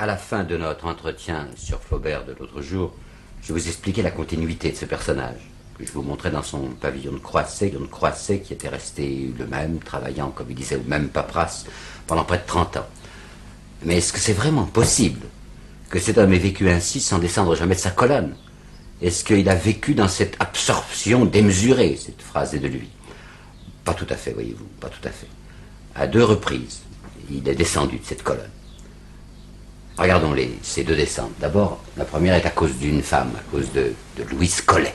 À la fin de notre entretien sur Flaubert de l'autre jour, je vous expliquais la continuité de ce personnage, que je vous montrais dans son pavillon de Croisset qui était resté le même, travaillant, comme il disait, au même paperasse pendant près de 30 ans. Mais est-ce que c'est vraiment possible que cet homme ait vécu ainsi sans descendre jamais de sa colonne? Est-ce qu'il a vécu dans cette absorption démesurée? Cette phrase est de lui. Pas tout à fait, voyez-vous, pas tout à fait. À 2 reprises, il est descendu de cette colonne. Regardons ces 2 descentes. D'abord, la première est à cause d'une femme, à cause de Louise Collet.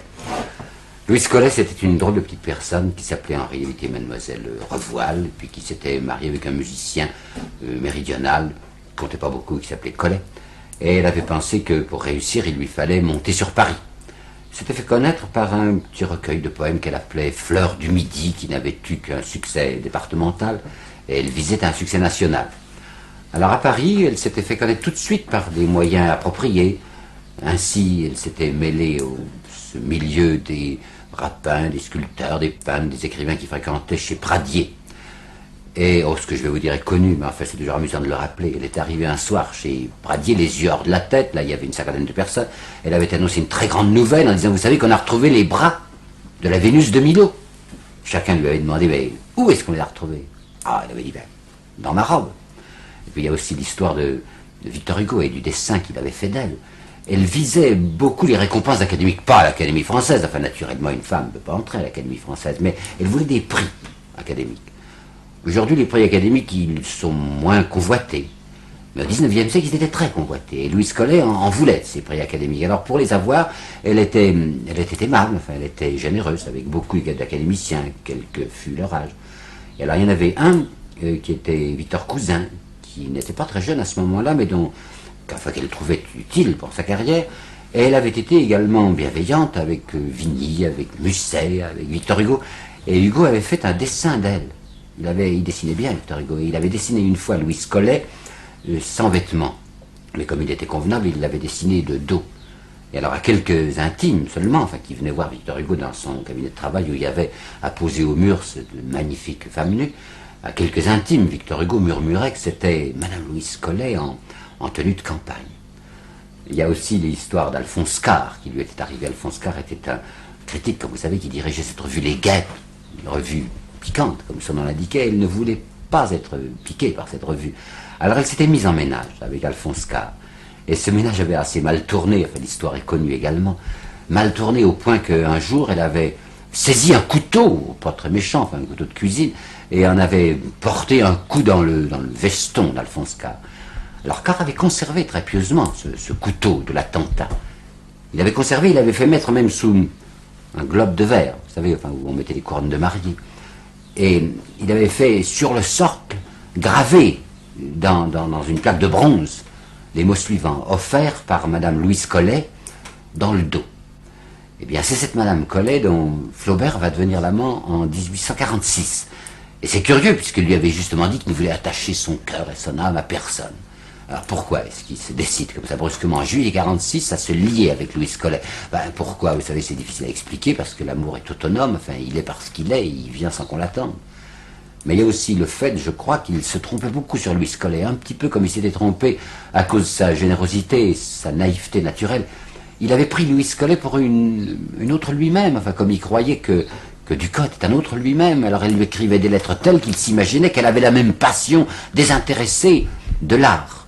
Louise Collet, c'était une drôle de petite personne qui s'appelait en réalité Mademoiselle Revoile, puis qui s'était mariée avec un musicien méridional, qui comptait pas beaucoup, qui s'appelait Collet. Et elle avait pensé que pour réussir, il lui fallait monter sur Paris. S'était fait connaître par un petit recueil de poèmes qu'elle appelait Fleurs du Midi, qui n'avait eu qu'un succès départemental, et elle visait un succès national. Alors à Paris, elle s'était fait connaître tout de suite par des moyens appropriés. Ainsi, elle s'était mêlée au ce milieu des rapins, des sculpteurs, des peintres, des écrivains qui fréquentaient chez Pradier. Et, ce que je vais vous dire est connu, mais enfin c'est toujours amusant de le rappeler. Elle était arrivée un soir chez Pradier, les yeux hors de la tête, là il y avait une cinquantaine de personnes. Elle avait annoncé une très grande nouvelle en disant, vous savez qu'on a retrouvé les bras de la Vénus de Milo. Chacun lui avait demandé, mais où est-ce qu'on les a retrouvés? Ah, elle avait dit, ben, dans ma robe. Et puis il y a aussi l'histoire de Victor Hugo et du dessin qu'il avait fait d'elle. Elle visait beaucoup les récompenses académiques, pas à l'Académie française, enfin naturellement une femme ne peut pas entrer à l'Académie française, mais elle voulait des prix académiques. Aujourd'hui, les prix académiques, ils sont moins convoités. Mais au XIXe siècle, ils étaient très convoités. Et Louise Collet en voulait, ces prix académiques. Alors, pour les avoir, elle était aimable, enfin, elle était généreuse, avec beaucoup d'académiciens, quel que fût leur âge. Et alors, il y en avait un qui était Victor Cousin, qui n'était pas très jeune à ce moment-là, mais qu'elle trouvait utile pour sa carrière. Et elle avait été également bienveillante avec Vigny, avec Musset, avec Victor Hugo. Et Hugo avait fait un dessin d'elle. Il dessinait bien, Victor Hugo. Et il avait dessiné une fois Louise Collet sans vêtements. Mais comme il était convenable, il l'avait dessiné de dos. Et alors à quelques intimes seulement, enfin qui venaient voir Victor Hugo dans son cabinet de travail où il y avait apposé au mur cette magnifique femme nue, à quelques intimes, Victor Hugo murmurait que c'était Madame Louise Collet en tenue de campagne. Il y a aussi l'histoire d'Alphonse Karr qui lui était arrivé. Alphonse Karr était un critique, comme vous savez, qui dirigeait cette revue Les Guêpes, une revue piquante, comme son nom l'indiquait. Elle ne voulait pas être piquée par cette revue. Alors elle s'était mise en ménage avec Alphonse Karr. Et ce ménage avait assez mal tourné, enfin l'histoire est connue également, mal tourné au point qu'un jour elle avait saisi un couteau, pas très méchant, enfin un couteau de cuisine, et en avait porté un coup dans le veston d'Alphonse Karr. Alors Karr avait conservé très pieusement ce couteau de l'attentat. Il avait conservé, il avait fait mettre même sous un globe de verre, vous savez, enfin, où on mettait les couronnes de mariée. Et il avait fait sur le socle, gravé dans une plaque de bronze, les mots suivants, offerts par Madame Louise Collet dans le dos. Eh bien, c'est cette Madame Collet dont Flaubert va devenir l'amant en 1846. Et c'est curieux, puisqu'il lui avait justement dit qu'il ne voulait attacher son cœur et son âme à personne. Alors pourquoi est-ce qu'il se décide comme ça brusquement en juillet 46 à se lier avec Louise Collet? Pourquoi? Vous savez, c'est difficile à expliquer, parce que l'amour est autonome, enfin, il est parce qu'il est, il vient sans qu'on l'attende. Mais il y a aussi le fait, je crois, qu'il se trompait beaucoup sur Louise Collet, un petit peu comme il s'était trompé à cause de sa générosité et sa naïveté naturelle. Il avait pris Louise Collet pour une autre lui-même, enfin, comme il croyait que Ducote est un autre lui-même. Alors elle lui écrivait des lettres telles qu'il s'imaginait qu'elle avait la même passion désintéressée de l'art.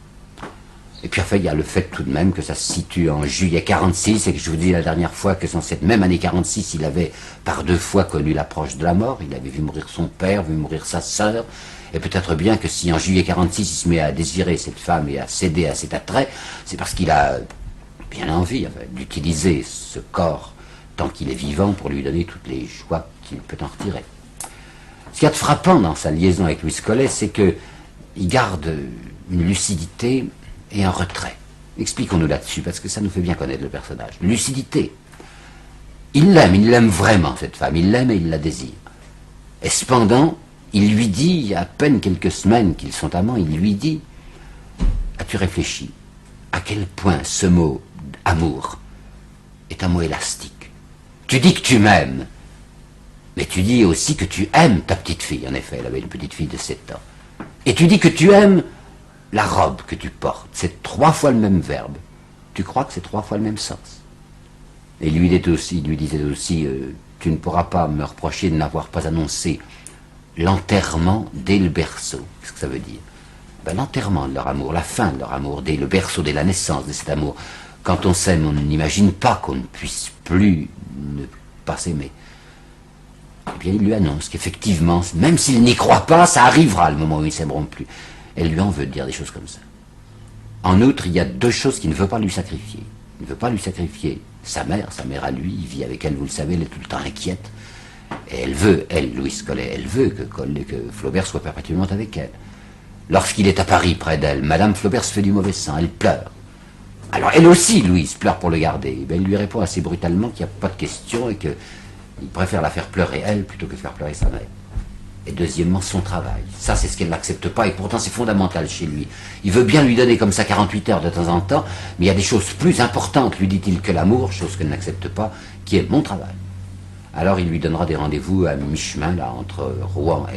Et puis enfin, il y a le fait tout de même que ça se situe en juillet 46, et que je vous dis la dernière fois que dans cette même année 46, il avait par 2 fois connu l'approche de la mort. Il avait vu mourir son père, vu mourir sa sœur, et peut-être bien que si en juillet 46, il se met à désirer cette femme et à céder à cet attrait, c'est parce qu'il a bien envie d'utiliser ce corps tant qu'il est vivant pour lui donner toutes les joies qu'il peut en retirer. Ce qu'il y a de frappant dans sa liaison avec Louise Collet, c'est qu'il garde une lucidité et un retrait. Expliquons-nous là-dessus, parce que ça nous fait bien connaître le personnage. Lucidité. Il l'aime vraiment, cette femme. Il l'aime et il la désire. Et cependant, il lui dit, il y a à peine quelques semaines qu'ils sont amants, il lui dit, as-tu réfléchi à quel point ce mot amour est un mot élastique? Tu dis que tu m'aimes, mais tu dis aussi que tu aimes ta petite fille. En effet, elle avait une petite fille de 7 ans. Et tu dis que tu aimes la robe que tu portes, c'est 3 fois le même verbe. Tu crois que c'est 3 fois le même sens. Et il lui disait aussi, tu ne pourras pas me reprocher de n'avoir pas annoncé l'enterrement dès le berceau. Qu'est-ce que ça veut dire? Ben, l'enterrement de leur amour, la fin de leur amour, dès le berceau, dès la naissance de cet amour. Quand on s'aime, on n'imagine pas qu'on ne puisse plus ne pas s'aimer. Eh bien, il lui annonce qu'effectivement, même s'il n'y croit pas, ça arrivera le moment où ils ne s'aimeront plus. Elle lui en veut de dire des choses comme ça. En outre, il y a 2 choses qu'il ne veut pas lui sacrifier. Il ne veut pas lui sacrifier sa mère à lui, il vit avec elle, vous le savez, elle est tout le temps inquiète. Et elle veut, Louise Collet, elle veut que Flaubert soit perpétuellement avec elle. Lorsqu'il est à Paris près d'elle, Madame Flaubert se fait du mauvais sang, elle pleure. Alors elle aussi, Louise, pleure pour le garder. Ben, il lui répond assez brutalement qu'il n'y a pas de question et qu'il préfère la faire pleurer elle plutôt que faire pleurer sa mère. Et deuxièmement, son travail. Ça, c'est ce qu'elle n'accepte pas et pourtant c'est fondamental chez lui. Il veut bien lui donner comme ça 48 heures de temps en temps, mais il y a des choses plus importantes, lui dit-il, que l'amour, chose qu'elle n'accepte pas, qui est mon travail. Alors il lui donnera des rendez-vous à mi-chemin, là, entre Rouen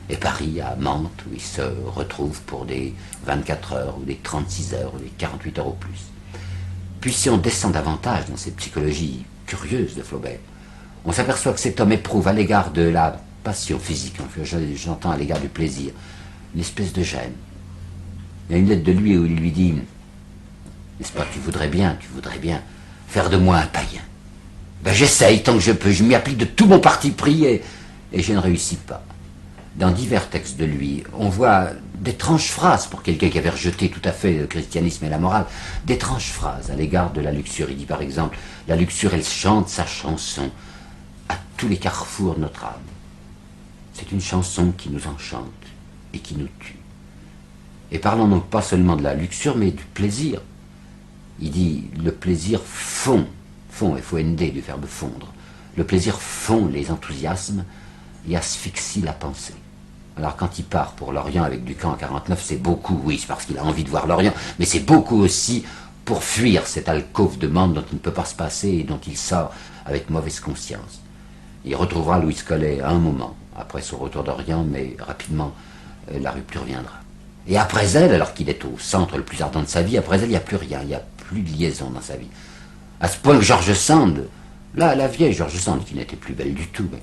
et Paris, à Mantes, où ils se retrouvent pour des 24 heures, ou des 36 heures, ou des 48 heures au plus. Puis si on descend davantage dans ces psychologies curieuses de Flaubert, on s'aperçoit que cet homme éprouve à l'égard de la passion physique, j'entends à l'égard du plaisir, une espèce de gêne. Il y a une lettre de lui où il lui dit, n'est-ce pas, tu voudrais bien faire de moi un païen. Ben j'essaye tant que je peux, je m'y applique de tout mon parti pris et je ne réussis pas. Dans divers textes de lui, on voit d'étranges phrases pour quelqu'un qui avait rejeté tout à fait le christianisme et la morale, d'étranges phrases à l'égard de la luxure. Il dit par exemple, la luxure, elle chante sa chanson à tous les carrefours de notre âme. C'est une chanson qui nous enchante et qui nous tue. Et parlons donc pas seulement de la luxure, mais du plaisir. Il dit, le plaisir fond, F-O-N-D, du verbe fondre. Le plaisir fond les enthousiasmes et asphyxie la pensée. Alors quand il part pour l'Orient avec Ducamp en 49, c'est beaucoup, oui, c'est parce qu'il a envie de voir l'Orient, mais c'est beaucoup aussi pour fuir cette alcôve de monde dont il ne peut pas se passer et dont il sort avec mauvaise conscience. Il retrouvera Louise Collet à un moment, après son retour d'Orient, mais rapidement, la rupture viendra. Et après elle, alors qu'il est au centre le plus ardent de sa vie, après elle, il n'y a plus rien, il n'y a plus de liaison dans sa vie. À ce point que George Sand, la vieille George Sand, qui n'était plus belle du tout, mais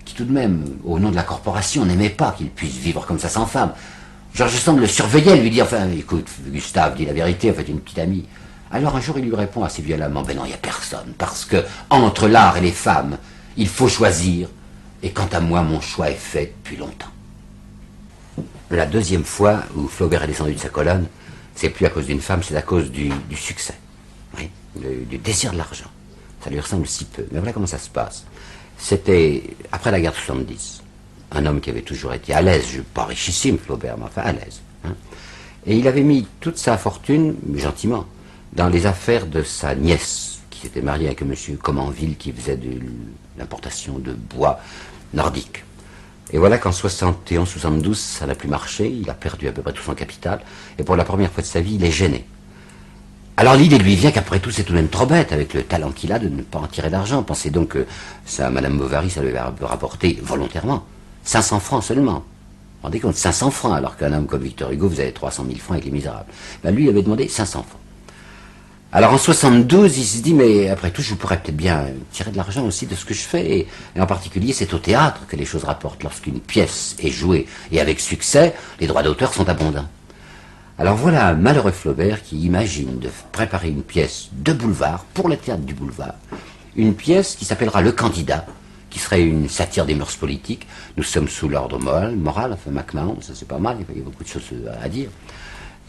qui tout de même, au nom de la corporation, n'aimait pas qu'il puisse vivre comme ça sans femme. George Sand le surveillait, lui dit, enfin, écoute, Gustave, dis la vérité, en fait, une petite amie. Alors un jour, il lui répond assez violemment, ben non, il n'y a personne, parce que entre l'art et les femmes, il faut choisir, et quant à moi, mon choix est fait depuis longtemps. La deuxième fois où Flaubert est descendu de sa colonne, c'est plus à cause d'une femme, c'est à cause du succès, oui, du désir de l'argent. Ça lui ressemble si peu, mais voilà comment ça se passe. C'était après la guerre de 70, un homme qui avait toujours été à l'aise, pas richissime Flaubert, mais enfin à l'aise. Hein. Et il avait mis toute sa fortune, gentiment, dans les affaires de sa nièce, qui s'était mariée avec M. Comenville, qui faisait de l'importation de bois nordique. Et voilà qu'en 71-72, ça n'a plus marché, il a perdu à peu près tout son capital, et pour la première fois de sa vie, il est gêné. Alors l'idée lui vient qu'après tout, c'est tout de même trop bête, avec le talent qu'il a, de ne pas en tirer d'argent. Pensez donc que ça, Madame Bovary, ça lui avait rapporté volontairement 500 francs seulement. Vous vous rendez compte, 500 francs, alors qu'un homme comme Victor Hugo, vous avez 300 000 francs avec Les Misérables. Ben, lui, il avait demandé 500 francs. Alors en 72, il se dit, mais après tout, je pourrais peut-être bien tirer de l'argent aussi de ce que je fais. Et en particulier, c'est au théâtre que les choses rapportent. Lorsqu'une pièce est jouée, et avec succès, les droits d'auteur sont abondants. Alors voilà un malheureux Flaubert qui imagine de préparer une pièce de boulevard, pour le théâtre du boulevard, une pièce qui s'appellera Le Candidat, qui serait une satire des mœurs politiques. Nous sommes sous l'ordre moral, enfin MacMahon, ça c'est pas mal, il y a beaucoup de choses à dire.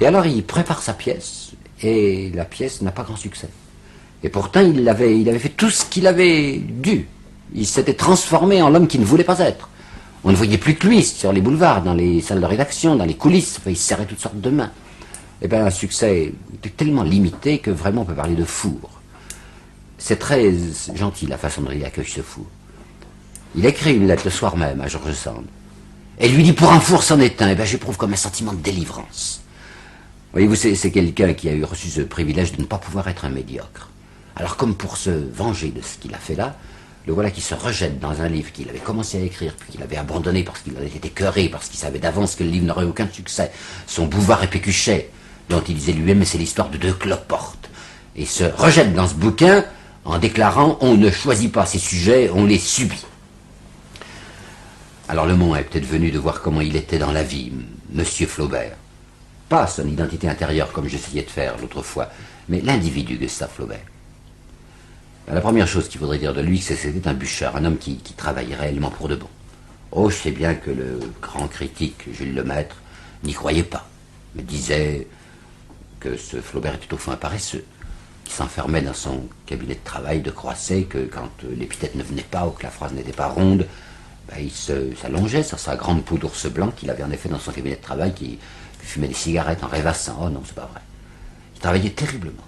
Et alors il prépare sa pièce, et la pièce n'a pas grand succès. Et pourtant il avait fait tout ce qu'il avait dû. Il s'était transformé en l'homme qui ne voulait pas être. On ne voyait plus que lui sur les boulevards, dans les salles de rédaction, dans les coulisses, enfin, il serrait toutes sortes de mains. Eh bien, un succès était tellement limité que vraiment on peut parler de four. C'est très gentil la façon dont il accueille ce four. Il écrit une lettre le soir même à George Sand. Et lui dit, pour un four c'en est un, eh bien j'éprouve comme un sentiment de délivrance. Voyez-vous, c'est quelqu'un qui a eu reçu ce privilège de ne pas pouvoir être un médiocre. Alors comme pour se venger de ce qu'il a fait là, Le voilà qui se rejette dans un livre qu'il avait commencé à écrire, puis qu'il avait abandonné parce qu'il avait été écœuré, parce qu'il savait d'avance que le livre n'aurait aucun succès. Son Bouvard et Pécuchet, dont il disait lui-même, mais c'est l'histoire de deux cloportes. Et se rejette dans ce bouquin en déclarant « On ne choisit pas ses sujets, on les subit ». Alors le moment est peut-être venu de voir comment il était dans la vie, Monsieur Flaubert. Pas son identité intérieure comme j'essayais de faire l'autre fois, mais l'individu Gustave Flaubert. La première chose qu'il faudrait dire de lui, c'est que c'était un bûcheur, un homme qui travaillait réellement pour de bon. Oh, je sais bien que le grand critique Jules Lemaître n'y croyait pas, mais disait que ce Flaubert était au fond un paresseux, qui s'enfermait dans son cabinet de travail de Croisset, que quand l'épithète ne venait pas ou que la phrase n'était pas ronde, il s'allongeait sur sa grande peau d'ours blanc qu'il avait en effet dans son cabinet de travail, qui fumait des cigarettes en rêvassant. Oh non, c'est pas vrai. Il travaillait terriblement.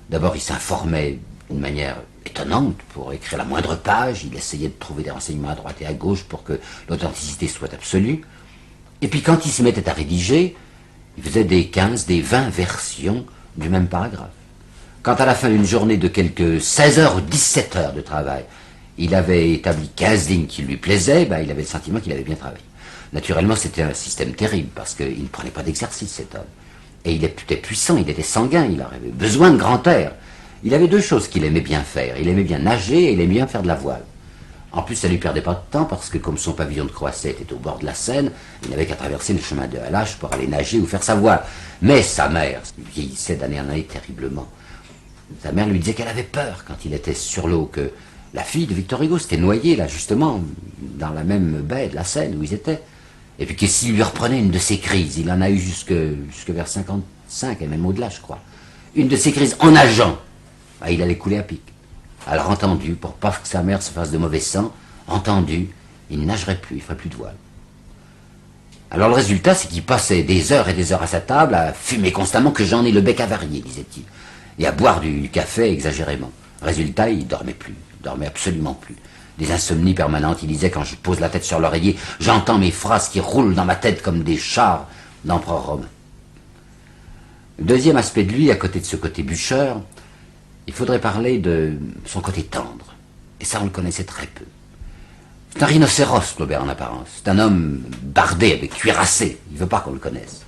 D'abord, il s'informait d'une manière étonnante pour écrire la moindre page. Il essayait de trouver des renseignements à droite et à gauche pour que l'authenticité soit absolue. Et puis quand il se mettait à rédiger, il faisait des 15, des 20 versions du même paragraphe. Quand à la fin d'une journée de quelques 16 heures ou 17 heures de travail, il avait établi 15 lignes qui lui plaisaient, il avait le sentiment qu'il avait bien travaillé. Naturellement, c'était un système terrible, parce qu'il ne prenait pas d'exercice, cet homme. Et il était puissant, il était sanguin, il avait besoin de grand air. Il avait deux choses qu'il aimait bien faire. Il aimait bien nager et il aimait bien faire de la voile. En plus, ça ne lui perdait pas de temps, parce que comme son pavillon de Croisset était au bord de la Seine, il n'avait qu'à traverser le chemin de Halage pour aller nager ou faire sa voile. Mais sa mère vieillissait d'année en année terriblement. Sa mère lui disait qu'elle avait peur quand il était sur l'eau, que la fille de Victor Hugo s'était noyée, là, justement, dans la même baie de la Seine où ils étaient. Et puis que s'il lui reprenait une de ses crises, il en a eu jusque vers 55, et même au-delà, je crois, une de ses crises en nageant, il allait couler à pic. Alors entendu, pour pas que sa mère se fasse de mauvais sang, entendu, il ne nagerait plus, il ne ferait plus de voile. Alors le résultat, c'est qu'il passait des heures et des heures à sa table, à fumer constamment, que j'en ai le bec avarié, disait-il, et à boire du café exagérément. Résultat, il dormait plus, il dormait absolument plus. Des insomnies permanentes, il disait, quand je pose la tête sur l'oreiller, j'entends mes phrases qui roulent dans ma tête comme des chars d'empereur romain. Le deuxième aspect de lui, à côté de ce côté bûcheur, il faudrait parler de son côté tendre. Et ça, on le connaissait très peu. C'est un rhinocéros, Flaubert, en apparence. C'est un homme bardé, avec cuirassé. Il ne veut pas qu'on le connaisse,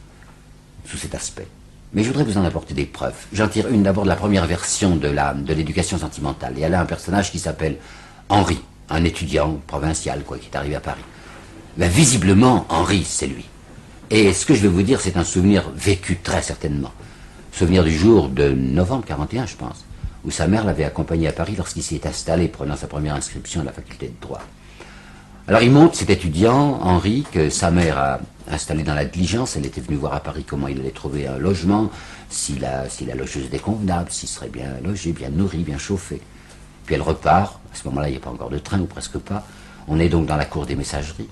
sous cet aspect. Mais je voudrais vous en apporter des preuves. J'en tire une d'abord de la première version de l'éducation sentimentale. Il y a là un personnage qui s'appelle Henri, un étudiant provincial, qui est arrivé à Paris. Mais visiblement, Henri, c'est lui. Et ce que je vais vous dire, c'est un souvenir vécu très certainement. Souvenir du jour de novembre 41, je pense, où sa mère l'avait accompagné à Paris lorsqu'il s'y est installé, prenant sa première inscription à la faculté de droit. Alors il montre cet étudiant, Henri, que sa mère a installé dans la diligence. Elle était venue voir à Paris comment il allait trouver un logement, si la logeuse était convenable, s'il serait bien logé, bien nourri, bien chauffé. Puis elle repart. À ce moment-là, il n'y a pas encore de train, ou presque pas. On est donc dans la cour des messageries.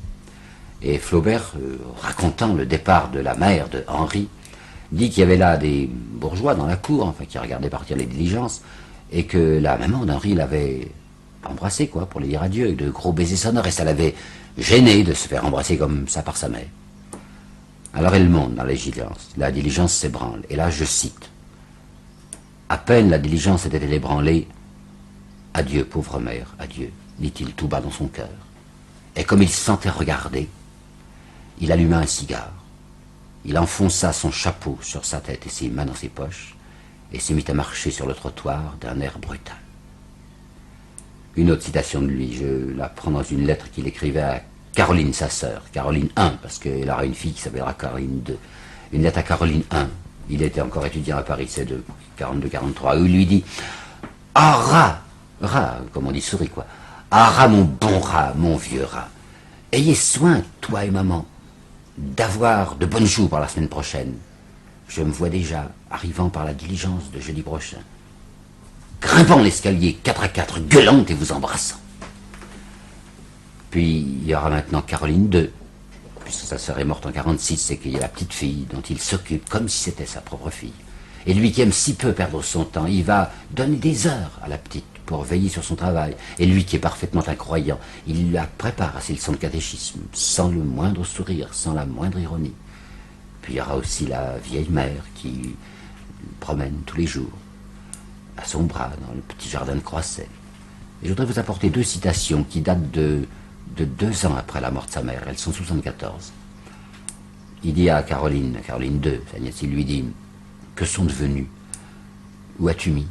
Et Flaubert, racontant le départ de la mère de Henri, dit qu'il y avait là des bourgeois dans la cour, qui regardaient partir les diligences, et que la maman d'Henri l'avait embrassé, pour lui dire adieu, avec de gros baisers sonores, et ça l'avait gêné de se faire embrasser comme ça par sa mère. Alors elle monte dans la diligence s'ébranle, et là je cite, « À peine la diligence était-elle ébranlée, adieu, pauvre mère, adieu, dit-il tout bas dans son cœur. Et comme il se sentait regardé, il alluma un cigare. Il enfonça son chapeau sur sa tête et ses mains dans ses poches, et se mit à marcher sur le trottoir d'un air brutal. » Une autre citation de lui, je la prends dans une lettre qu'il écrivait à Caroline, sa sœur, Caroline I, parce qu'elle aura une fille qui s'appellera Caroline II. Une lettre à Caroline I. Il était encore étudiant à Paris, c'est de 42-43, où il lui dit « Ah, rat, comme on dit souris, Ah, rat, mon bon rat, mon vieux rat, ayez soin, toi et maman, d'avoir de bonnes jours pour la semaine prochaine. Je me vois déjà arrivant par la diligence de jeudi prochain, grimpant l'escalier 4 à 4, gueulant et vous embrassant. » Puis il y aura maintenant Caroline II, puisque sa sœur est morte en 46, et qu'il y a la petite fille dont il s'occupe comme si c'était sa propre fille. Et lui qui aime si peu perdre son temps, il va donner des heures à la petite pour veiller sur son travail. Et lui qui est parfaitement incroyant, il la prépare à ses leçons de catéchisme, sans le moindre sourire, sans la moindre ironie. Puis il y aura aussi la vieille mère qui le promène tous les jours, à son bras, dans le petit jardin de Croisset. Et je voudrais vous apporter deux citations qui datent de 2 ans après la mort de sa mère. Elles sont 74. Il dit à Caroline II, sa nièce, il lui dit: que sont devenus, où as-tu mis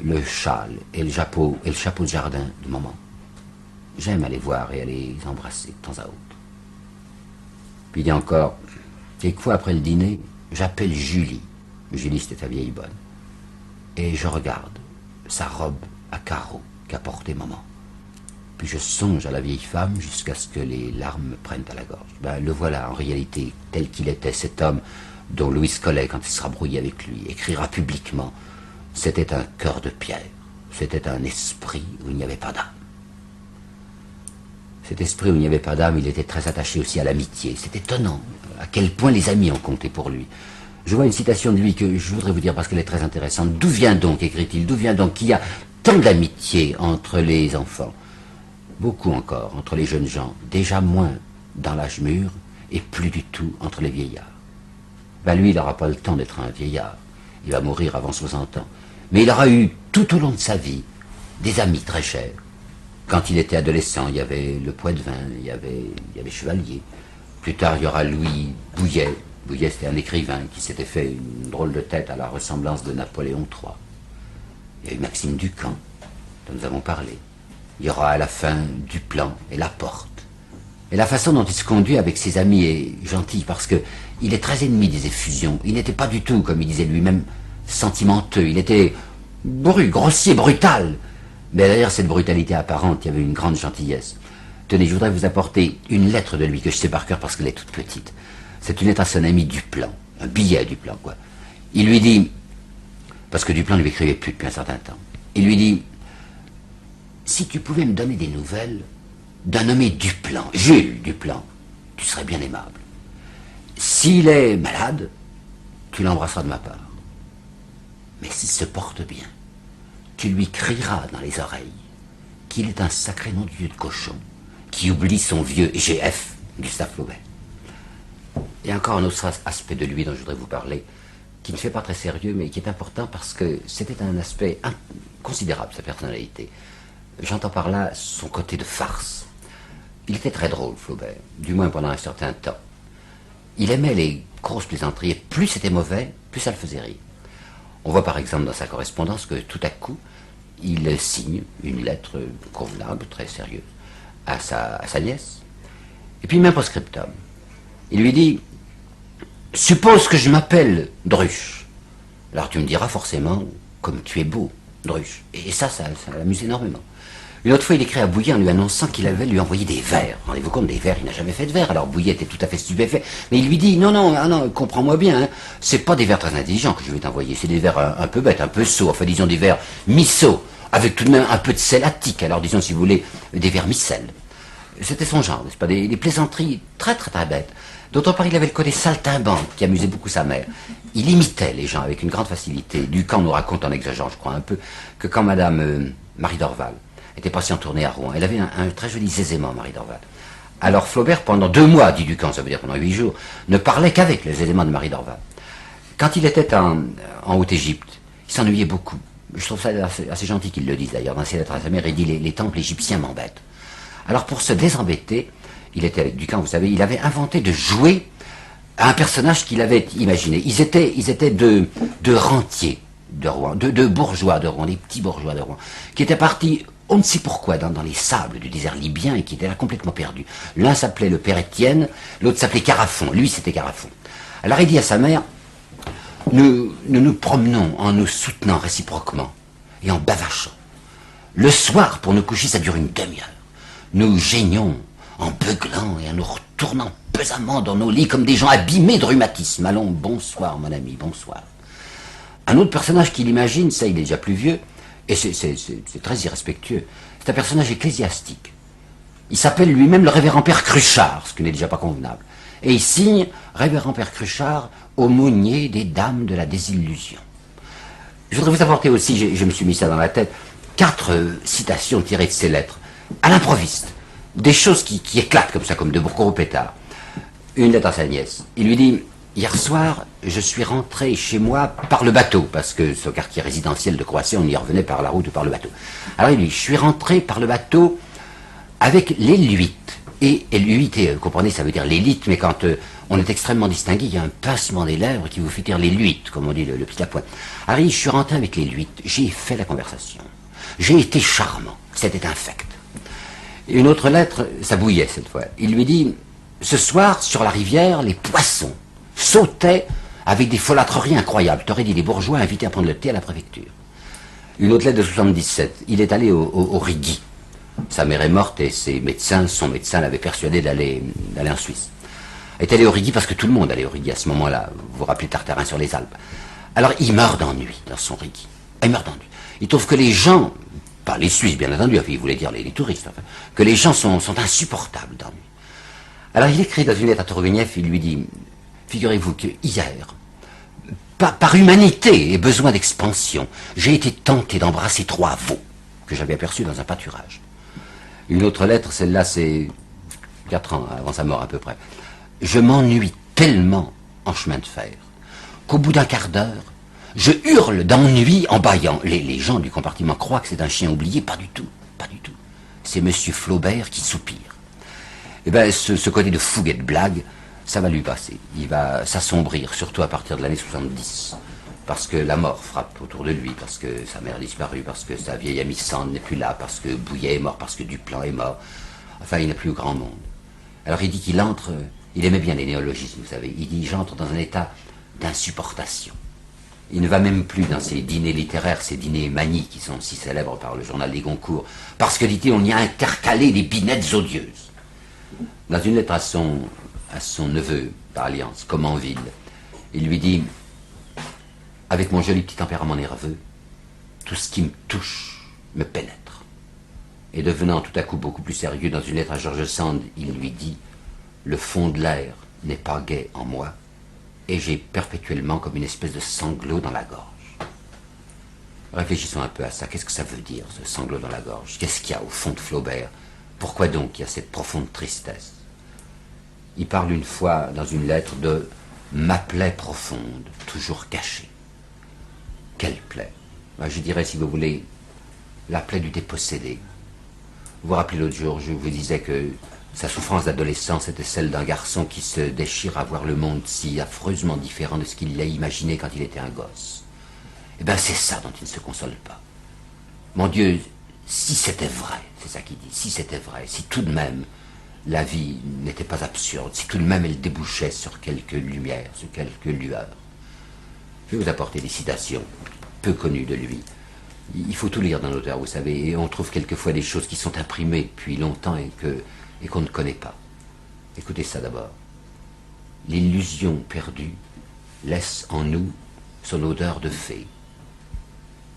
le châle et le chapeau de jardin de maman? J'aime aller voir et aller les embrasser de temps à autre. Puis il dit encore: quelquefois après le dîner, j'appelle Julie. Julie, c'était ta vieille bonne. Et je regarde sa robe à carreaux qu'a portée maman. Puis je songe à la vieille femme jusqu'à ce que les larmes me prennent à la gorge. Ben, le voilà en réalité tel qu'il était, cet homme dont Louis Collet, quand il sera brouillé avec lui, écrira publiquement: c'était un cœur de pierre, c'était un esprit où il n'y avait pas d'âme. Cet esprit où il n'y avait pas d'âme, il était très attaché aussi à l'amitié. C'est étonnant à quel point les amis ont compté pour lui. Je vois une citation de lui que je voudrais vous dire parce qu'elle est très intéressante. D'où vient donc, écrit-il, d'où vient donc qu'il y a tant d'amitié entre les enfants? Beaucoup encore entre les jeunes gens, déjà moins dans l'âge mûr et plus du tout entre les vieillards. Ben lui, il n'aura pas le temps d'être un vieillard. Il va mourir avant 60 ans. Mais il aura eu tout au long de sa vie des amis très chers. Quand il était adolescent, il y avait le Poitevin, il y avait Chevalier. Plus tard, il y aura Louis Bouillet. Bouillet, c'était un écrivain qui s'était fait une drôle de tête à la ressemblance de Napoléon III. Il y a eu Maxime Ducamp, dont nous avons parlé. Il y aura à la fin Duplan et Laporte. Et la façon dont il se conduit avec ses amis est gentille parce que il est très ennemi des effusions. Il n'était pas du tout, comme il disait lui-même, sentimenteux. Il était grossier, brutal. Mais derrière cette brutalité apparente, il y avait une grande gentillesse. Tenez, je voudrais vous apporter une lettre de lui que je sais par cœur parce qu'elle est toute petite. C'est une lettre à son ami Duplan, un billet à Duplan, quoi. Il lui dit, parce que Duplan ne lui écrivait plus depuis un certain temps, il lui dit: si tu pouvais me donner des nouvelles d'un nommé Duplan, Jules Duplan, tu serais bien aimable. S'il est malade, tu l'embrasseras de ma part. Mais s'il se porte bien, tu lui crieras dans les oreilles qu'il est un sacré nom de Dieu de cochon, qui oublie son vieux GF, Gustave Flaubert. Il y a encore un autre aspect de lui dont je voudrais vous parler, qui ne fait pas très sérieux, mais qui est important parce que c'était un aspect considérable, sa personnalité. J'entends par là son côté de farce. Il était très drôle, Flaubert, du moins pendant un certain temps. Il aimait les grosses plaisanteries, et plus c'était mauvais, plus ça le faisait rire. On voit par exemple dans sa correspondance que tout à coup, il signe une lettre convenable, très sérieuse, à sa nièce, et puis même post-scriptum. Il lui dit: suppose que je m'appelle Druche. Alors tu me diras forcément, comme tu es beau, Druche. Et ça l'amuse énormément. Une autre fois, il écrit à Bouillet en lui annonçant qu'il allait lui envoyer des vers. Rendez-vous compte, des vers, il n'a jamais fait de vers. Alors Bouillet était tout à fait stupéfait. Mais il lui dit: non, comprends-moi bien, hein, c'est pas des vers très intelligents que je vais t'envoyer, c'est des vers un peu bêtes, un peu sots, enfin disons des vers mi-sots, avec tout de même un peu de sel attique. Alors disons, si vous voulez, des vers mi-sel. C'était son genre, n'est-ce pas, des plaisanteries très très très bêtes. D'autre part, il avait le côté saltimbanque qui amusait beaucoup sa mère. Il imitait les gens avec une grande facilité. Ducamp nous raconte, en exagérant je crois un peu, que quand Madame Marie Dorval était passée en tournée à Rouen, elle avait un très joli zézément, Marie Dorval. Alors Flaubert, pendant 2 mois, dit Ducamp, ça veut dire pendant 8 jours, ne parlait qu'avec le zézément de Marie Dorval. Quand il était en Haute-Égypte, il s'ennuyait beaucoup. Je trouve ça assez gentil qu'il le dise d'ailleurs. Dans ses lettres à sa mère, il dit: les temples égyptiens m'embêtent. Alors pour se désembêter, il était avec Ducamp, vous savez, il avait inventé de jouer à un personnage qu'il avait imaginé. Ils étaient deux rentiers de Rouen, deux bourgeois de Rouen, des petits bourgeois de Rouen, qui étaient partis, on ne sait pourquoi, dans les sables du désert libyen et qui étaient là complètement perdus. L'un s'appelait le père Étienne, l'autre s'appelait Carafon. Lui, c'était Carafon. Alors il dit à sa mère: nous promenons en nous soutenant réciproquement et en bavachant. Le soir, pour nous coucher, ça dure une demi-heure. Nous geignons en beuglant et en nous retournant pesamment dans nos lits comme des gens abîmés de rhumatisme. Allons, bonsoir mon ami, bonsoir. Un autre personnage qu'il imagine, ça il est déjà plus vieux, et c'est très irrespectueux, c'est un personnage ecclésiastique. Il s'appelle lui-même le révérend père Cruchard, ce qui n'est déjà pas convenable. Et il signe révérend père Cruchard, aumônier des dames de la désillusion. Je voudrais vous apporter aussi, je me suis mis ça dans la tête, 4 citations tirées de ces lettres, à l'improviste. Des choses qui éclatent comme ça, comme de gros pétards. Une lettre à sa nièce. Il lui dit: hier soir, je suis rentré chez moi par le bateau, parce que ce quartier résidentiel de Croatie, on y revenait par la route ou par le bateau. Alors il dit, je suis rentré par le bateau avec l'élite. Et l'élite, vous comprenez, ça veut dire l'élite, mais quand on est extrêmement distingué, il y a un pincement des lèvres qui vous fait dire l'élite, comme on dit le petit appoint. Alors il dit, je suis rentré avec l'élite, j'ai fait la conversation. J'ai été charmant, c'était infect. Une autre lettre, ça bouillait cette fois. Il lui dit, ce soir, sur la rivière, les poissons sautaient avec des folâtreries incroyables. T'aurais dit les bourgeois invités à prendre le thé à la préfecture. Une autre lettre de 77. Il est allé au Rigi. Sa mère est morte et son médecin l'avait persuadé d'aller en Suisse. Il est allé au Rigi parce que tout le monde allait au Rigi à ce moment-là. Vous vous rappelez Tartarin sur les Alpes. Alors il meurt d'ennui dans son Rigi. Il meurt d'ennui. Il trouve que les gens, pas les Suisses bien entendu, enfin, il voulait dire les touristes, enfin, que les gens sont insupportables d'ennui. Alors il écrit dans une lettre à Turgenev, il lui dit, figurez-vous que hier, par humanité et besoin d'expansion, j'ai été tenté d'embrasser 3 veaux que j'avais aperçus dans un pâturage. Une autre lettre, celle-là, c'est 4 ans avant sa mort à peu près. Je m'ennuie tellement en chemin de fer qu'au bout d'un quart d'heure, je hurle d'ennui en bâillant. Les gens du compartiment croient que c'est un chien oublié. Pas du tout, pas du tout. C'est Monsieur Flaubert qui soupire. Eh bien, ce côté de fougue et de blague, ça va lui passer. Il va s'assombrir, surtout à partir de l'année 70. Parce que la mort frappe autour de lui, parce que sa mère a disparu, parce que sa vieille amie Sand n'est plus là, parce que Bouillet est mort, parce que Duplan est mort. Enfin, il n'a plus grand monde. Alors il dit qu'il entre, il aimait bien les néologismes, vous savez. Il dit, j'entre dans un état d'insupportation. Il ne va même plus dans ces dîners littéraires, ces dîners manies qui sont si célèbres par le journal des Goncourt, parce que, dit-il, on y a intercalé des binettes odieuses. Dans une lettre à son neveu, par alliance, Comenville, il lui dit, avec mon joli petit tempérament nerveux, tout ce qui me touche me pénètre. Et devenant tout à coup beaucoup plus sérieux, dans une lettre à George Sand, il lui dit, le fond de l'air n'est pas gai en moi, et j'ai perpétuellement comme une espèce de sanglot dans la gorge. Réfléchissons un peu à ça. Qu'est-ce que ça veut dire, ce sanglot dans la gorge? Qu'est-ce qu'il y a au fond de Flaubert? Pourquoi donc il y a cette profonde tristesse? Il parle une fois dans une lettre de « ma plaie profonde, toujours cachée ». Quelle plaie? Je dirais, si vous voulez, la plaie du dépossédé. Vous vous rappelez l'autre jour, je vous disais que sa souffrance d'adolescence était celle d'un garçon qui se déchire à voir le monde si affreusement différent de ce qu'il l'a imaginé quand il était un gosse. Eh bien, c'est ça dont il ne se console pas. Mon Dieu, si c'était vrai, c'est ça qu'il dit, si c'était vrai, si tout de même la vie n'était pas absurde, si tout de même elle débouchait sur quelques lumières, sur quelques lueurs. Je vais vous apporter des citations peu connues de lui. Il faut tout lire d'un auteur, vous savez, et on trouve quelquefois des choses qui sont imprimées depuis longtemps et qu'on ne connaît pas. Écoutez ça d'abord. L'illusion perdue laisse en nous son odeur de fée.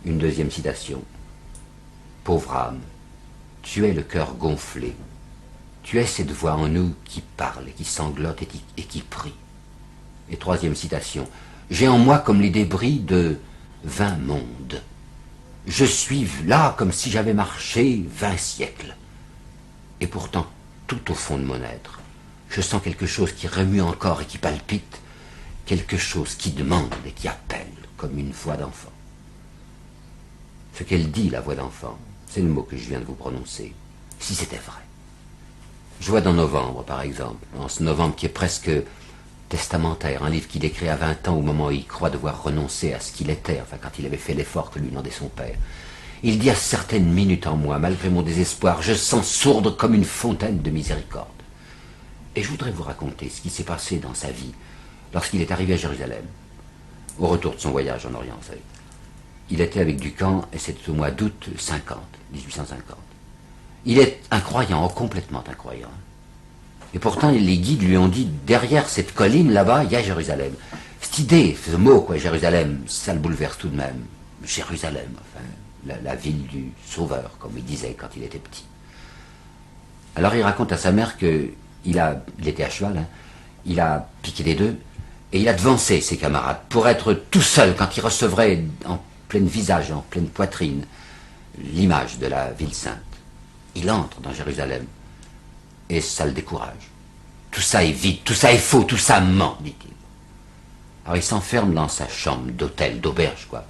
Une deuxième citation. Pauvre âme, tu es le cœur gonflé. Tu es cette voix en nous qui parle, et qui sanglote et qui prie. Et troisième citation. J'ai en moi comme les débris de 20 mondes. Je suis là comme si j'avais marché 20 siècles. Et pourtant, tout au fond de mon être, je sens quelque chose qui remue encore et qui palpite, quelque chose qui demande et qui appelle, comme une voix d'enfant. Ce qu'elle dit, la voix d'enfant, c'est le mot que je viens de vous prononcer, si c'était vrai. Je vois dans Novembre, par exemple, dans ce Novembre qui est presque testamentaire, un livre qu'il écrit à 20 ans au moment où il croit devoir renoncer à ce qu'il était, enfin quand il avait fait l'effort que lui demandait son père. Il dit à certaines minutes en moi, malgré mon désespoir, je sens sourdre comme une fontaine de miséricorde. Et je voudrais vous raconter ce qui s'est passé dans sa vie lorsqu'il est arrivé à Jérusalem, au retour de son voyage en Orient, vous savez. Il était avec Ducamp et c'était au mois d'août 1850. Il est incroyant, complètement incroyant. Et pourtant, les guides lui ont dit, derrière cette colline, là-bas, il y a Jérusalem. Cette idée, ce mot, quoi, Jérusalem, ça le bouleverse tout de même. Jérusalem, enfin, la ville du Sauveur, comme il disait quand il était petit. Alors il raconte à sa mère qu'il était à cheval, hein, il a piqué des deux, et il a devancé ses camarades pour être tout seul quand il recevrait en plein visage, en pleine poitrine, l'image de la ville sainte. Il entre dans Jérusalem, et ça le décourage. Tout ça est vide, tout ça est faux, tout ça ment, dit-il. Alors il s'enferme dans sa chambre d'hôtel, d'auberge, quoi.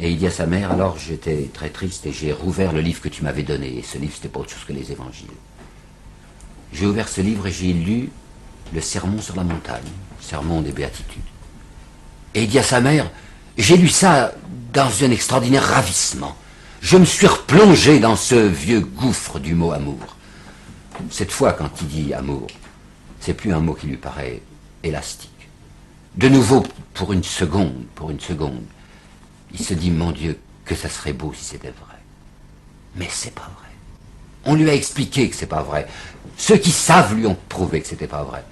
Et il dit à sa mère, alors j'étais très triste et j'ai rouvert le livre que tu m'avais donné. Et ce livre, c'était pas autre chose que les évangiles. J'ai ouvert ce livre et j'ai lu le sermon sur la montagne, le sermon des béatitudes. Et il dit à sa mère, j'ai lu ça dans un extraordinaire ravissement. Je me suis replongé dans ce vieux gouffre du mot amour. Cette fois, quand il dit amour, c'est plus un mot qui lui paraît élastique. De nouveau, pour une seconde, il se dit, mon Dieu, que ça serait beau si c'était vrai. Mais c'est pas vrai. On lui a expliqué que c'est pas vrai. Ceux qui savent lui ont prouvé que c'était pas vrai.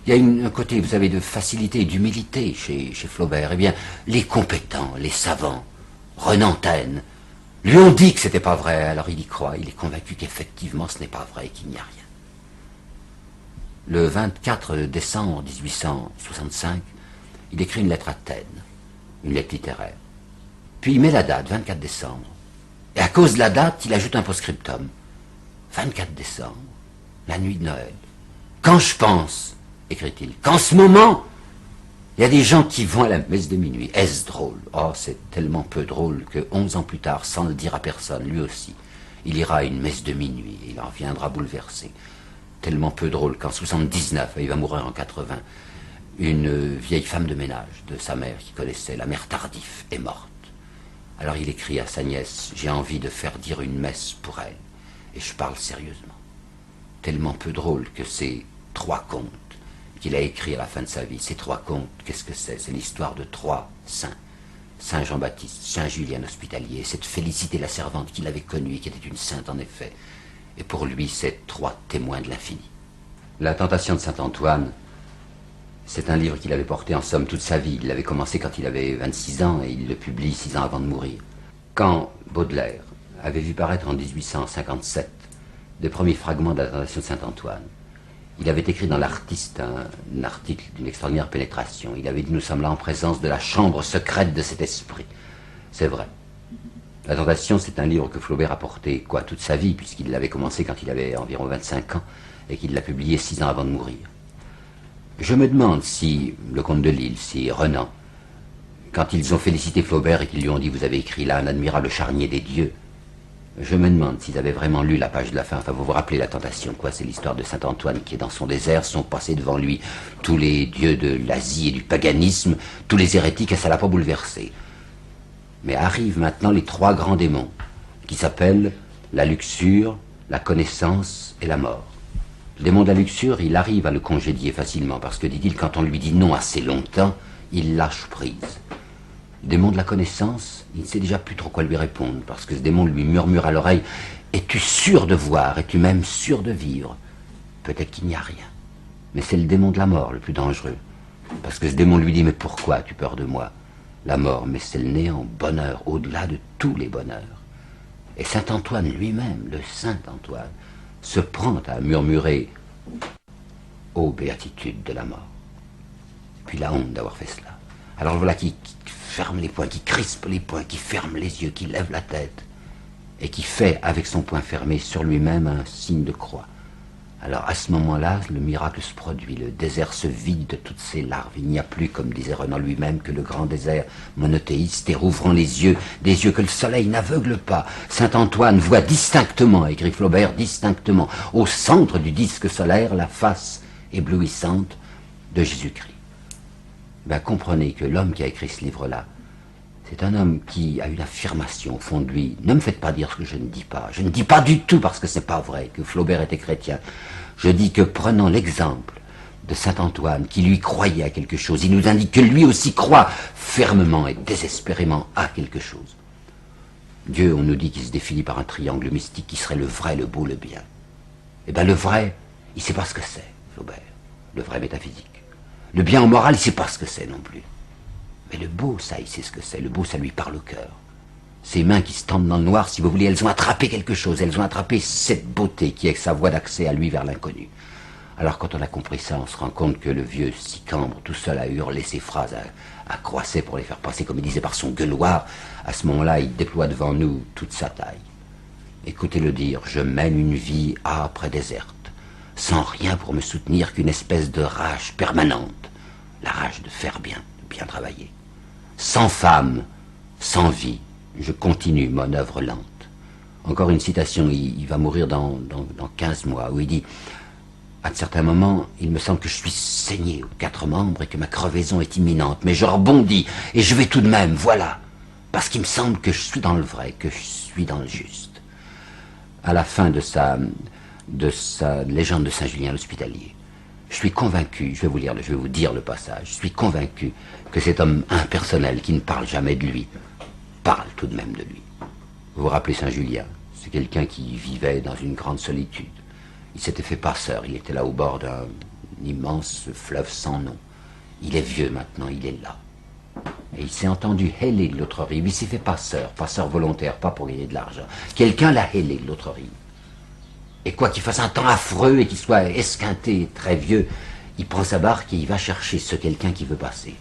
Il y a un côté, vous savez, de facilité et d'humilité chez Flaubert. Eh bien, les compétents, les savants, Renan Taine, lui ont dit que c'était pas vrai, alors il y croit, il est convaincu qu'effectivement ce n'est pas vrai, qu'il n'y a rien. Le 24 décembre 1865, il écrit une lettre à Taine, une lettre littéraire. Puis il met la date, 24 décembre. Et à cause de la date, il ajoute un post-scriptum. 24 décembre, la nuit de Noël. Quand je pense, écrit-il, qu'en ce moment, il y a des gens qui vont à la messe de minuit. Est-ce drôle? Oh, c'est tellement peu drôle que 11 ans plus tard, sans le dire à personne, lui aussi, il ira à une messe de minuit et il en reviendra bouleversé. Tellement peu drôle qu'en 79, il va mourir en 80, une vieille femme de ménage de sa mère qui connaissait, la mère Tardif, est morte. Alors il écrit à sa nièce, j'ai envie de faire dire une messe pour elle. Et je parle sérieusement. Tellement peu drôle que ces 3 contes qu'il a écrits à la fin de sa vie, ces 3 contes, qu'est-ce que c'est? C'est l'histoire de 3 saints. Saint Jean-Baptiste, Saint Julien Hospitalier, cette Félicité la servante qu'il avait connue et qui était une sainte en effet. Et pour lui, c'est 3 témoins de l'infini. La tentation de Saint-Antoine, c'est un livre qu'il avait porté en somme toute sa vie. Il l'avait commencé quand il avait 26 ans et il le publie 6 ans avant de mourir. Quand Baudelaire avait vu paraître en 1857 des premiers fragments de la tentation de Saint-Antoine, il avait écrit dans l'Artiste un article d'une extraordinaire pénétration. Il avait dit, nous sommes là en présence de la chambre secrète de cet esprit. C'est vrai. La tentation, c'est un livre que Flaubert a porté, toute sa vie, puisqu'il l'avait commencé quand il avait environ 25 ans, et qu'il l'a publié 6 ans avant de mourir. Je me demande si le comte de Lille, si Renan, quand ils ont félicité Flaubert et qu'ils lui ont dit, vous avez écrit là un admirable charnier des dieux, je me demande s'ils avaient vraiment lu la page de la fin. Enfin, vous vous rappelez la tentation, c'est l'histoire de Saint-Antoine qui est dans son désert, sont passés devant lui tous les dieux de l'Asie et du paganisme, tous les hérétiques, et ça l'a pas bouleversé. Mais arrivent maintenant les 3 grands démons, qui s'appellent la luxure, la connaissance et la mort. Le démon de la luxure, il arrive à le congédier facilement, parce que, dit-il, quand on lui dit non assez longtemps, il lâche prise. Le démon de la connaissance, il ne sait déjà plus trop quoi lui répondre, parce que ce démon lui murmure à l'oreille, es-tu sûr de voir, es-tu même sûr de vivre? Peut-être qu'il n'y a rien. Mais c'est le démon de la mort le plus dangereux, parce que ce démon lui dit, mais pourquoi as-tu peur de moi? La mort, mais c'est le néant, bonheur, au-delà de tous les bonheurs. Et saint Antoine lui-même, le saint Antoine, se prend à murmurer ô béatitude de la mort. Puis la honte d'avoir fait cela. Alors voilà qui ferme les poings, qui crispe les poings, qui ferme les yeux, qui lève la tête, et qui fait, avec son poing fermé, sur lui-même un signe de croix. Alors à ce moment-là, le miracle se produit, le désert se vide de toutes ses larves. Il n'y a plus, comme disait Renan lui-même, que le grand désert monothéiste, et rouvrant les yeux, des yeux que le soleil n'aveugle pas. Saint Antoine voit distinctement, écrit Flaubert, distinctement, au centre du disque solaire, la face éblouissante de Jésus-Christ. Comprenez que l'homme qui a écrit ce livre-là, c'est un homme qui a une affirmation au fond de lui. Ne me faites pas dire ce que je ne dis pas. Je ne dis pas du tout parce que c'est pas vrai que Flaubert était chrétien. Je dis que prenant l'exemple de saint Antoine, qui lui croyait à quelque chose, il nous indique que lui aussi croit fermement et désespérément à quelque chose. Dieu, on nous dit qu'il se définit par un triangle mystique qui serait le vrai, le beau, le bien. Eh bien le vrai, il ne sait pas ce que c'est, Flaubert. Le vrai métaphysique. Le bien en morale, il ne sait pas ce que c'est non plus. Mais le beau, ça, il sait ce que c'est. Le beau, ça lui parle au cœur. Ses mains qui se tendent dans le noir, si vous voulez, elles ont attrapé quelque chose. Elles ont attrapé cette beauté qui est sa voie d'accès à lui vers l'inconnu. Alors quand on a compris ça, on se rend compte que le vieux Sicambre, tout seul, a hurlé ses phrases à Croisset pour les faire passer, comme il disait, par son gueuloir. À ce moment-là, il déploie devant nous toute sa taille. Écoutez-le dire, je mène une vie âpre et déserte, sans rien pour me soutenir qu'une espèce de rage permanente. la rage de faire bien, de bien travailler. Sans femme, sans vie, je continue mon œuvre lente. Encore une citation, il va mourir dans 15 mois, où il dit « À certains moments, il me semble que je suis saigné aux 4 membres et que ma crevaison est imminente, mais je rebondis et je vais tout de même, voilà, parce qu'il me semble que je suis dans le vrai, que je suis dans le juste. » À la fin de sa légende de Saint-Julien l'Hospitalier, je suis convaincu, je vais vous dire le passage, je suis convaincu que cet homme impersonnel qui ne parle jamais de lui, parle tout de même de lui. Vous vous rappelez Saint-Julien, c'est quelqu'un qui vivait dans une grande solitude. Il s'était fait passeur, il était là au bord d'un immense fleuve sans nom. Il est vieux maintenant, il est là. Et il s'est entendu héler de l'autre rive, il s'est fait passeur volontaire, pas pour gagner de l'argent. Quelqu'un l'a hélé de l'autre rive. Et quoi qu'il fasse un temps affreux et qu'il soit esquinté, très vieux, il prend sa barque et il va chercher ce quelqu'un qui veut passer.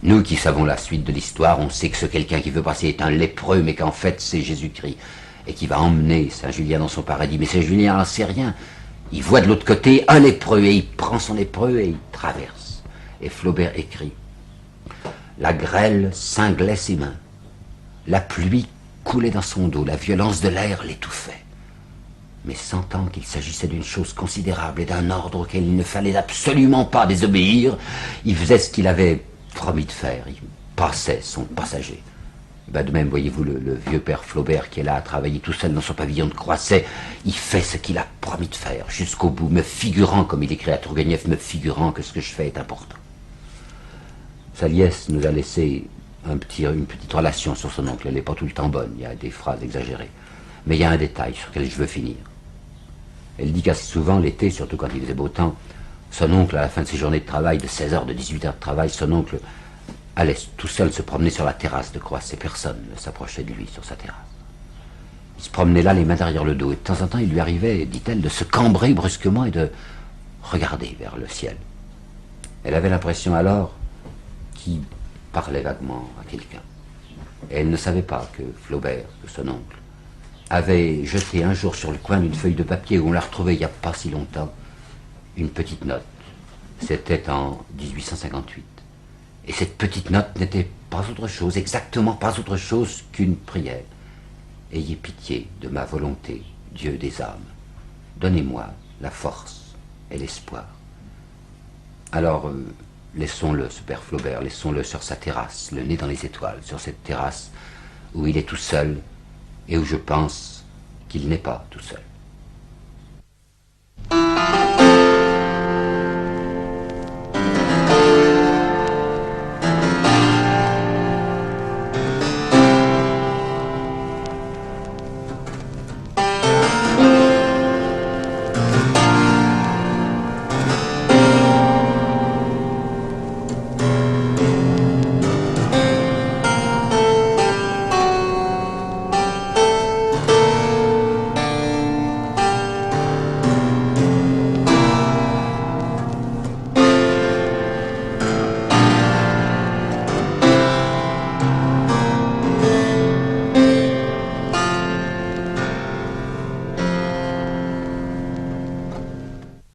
Nous qui savons la suite de l'histoire, on sait que ce quelqu'un qui veut passer est un lépreux, mais qu'en fait c'est Jésus-Christ, et qui va emmener Saint-Julien dans son paradis. Mais Saint-Julien n'en sait rien. Il voit de l'autre côté un lépreux, et il prend son lépreux et il traverse. Et Flaubert écrit « La grêle cinglait ses mains, la pluie coulait dans son dos, la violence de l'air l'étouffait. Mais sentant qu'il s'agissait d'une chose considérable et d'un ordre auquel il ne fallait absolument pas désobéir, il faisait ce qu'il avait promis de faire, il passait son passager. » Ben de même, voyez-vous, le vieux père Flaubert qui est là à travailler tout seul dans son pavillon de Croisset, il fait ce qu'il a promis de faire jusqu'au bout, me figurant, comme il écrit à Tourguenieff, me figurant que ce que je fais est important. Saliès nous a laissé une petite relation sur son oncle. Elle n'est pas tout le temps bonne, il y a des phrases exagérées. Mais il y a un détail sur lequel je veux finir. Elle dit qu'assez souvent, l'été, surtout quand il faisait beau temps, son oncle, à la fin de ses journées de travail, de 16 heures, de 18 heures de travail, son oncle allait tout seul se promener sur la terrasse de Croisset. Personne ne s'approchait de lui sur sa terrasse. Il se promenait là, les mains derrière le dos. Et de temps en temps, il lui arrivait, dit-elle, de se cambrer brusquement et de regarder vers le ciel. Elle avait l'impression alors qu'il parlait vaguement à quelqu'un. Et elle ne savait pas que Flaubert, que son oncle, avait jeté un jour sur le coin d'une feuille de papier où on l'a retrouvée il n'y a pas si longtemps, une petite note. C'était en 1858. Et cette petite note n'était pas autre chose, exactement pas autre chose qu'une prière. Ayez pitié de ma volonté, Dieu des âmes. Donnez-moi la force et l'espoir. Alors, laissons-le, ce père Flaubert, laissons-le sur sa terrasse, le nez dans les étoiles, sur cette terrasse où il est tout seul et où je pense qu'il n'est pas tout seul.